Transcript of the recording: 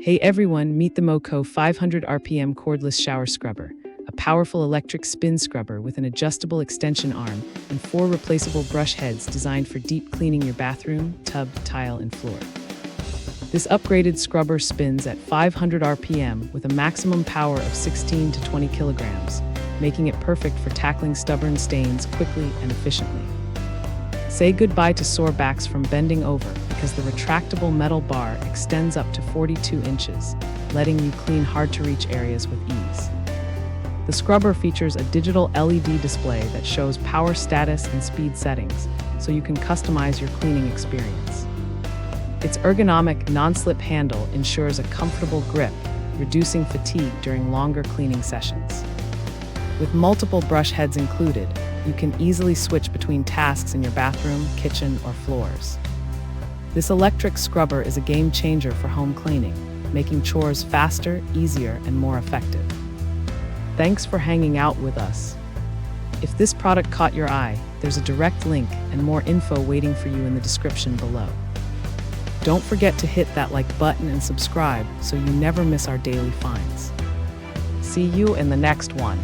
Hey everyone, meet the MoKo 500 RPM Cordless Shower Scrubber, a powerful electric spin scrubber with an adjustable extension arm and 4 replaceable brush heads designed for deep cleaning your bathroom, tub, tile, and floor. This upgraded scrubber spins at 500 RPM with a maximum power of 16 to 20 kilograms, making it perfect for tackling stubborn stains quickly and efficiently. Say goodbye to sore backs from bending over because the retractable metal bar extends up to 42 inches, letting you clean hard-to-reach areas with ease. The scrubber features a digital LED display that shows power status and speed settings, so you can customize your cleaning experience. Its ergonomic, non-slip handle ensures a comfortable grip, reducing fatigue during longer cleaning sessions. With multiple brush heads included, you can easily switch between tasks in your bathroom, kitchen, or floors. This electric scrubber is a game changer for home cleaning, making chores faster, easier, and more effective. Thanks for hanging out with us. If this product caught your eye, there's a direct link and more info waiting for you in the description below. Don't forget to hit that like button and subscribe so you never miss our daily finds. See you in the next one.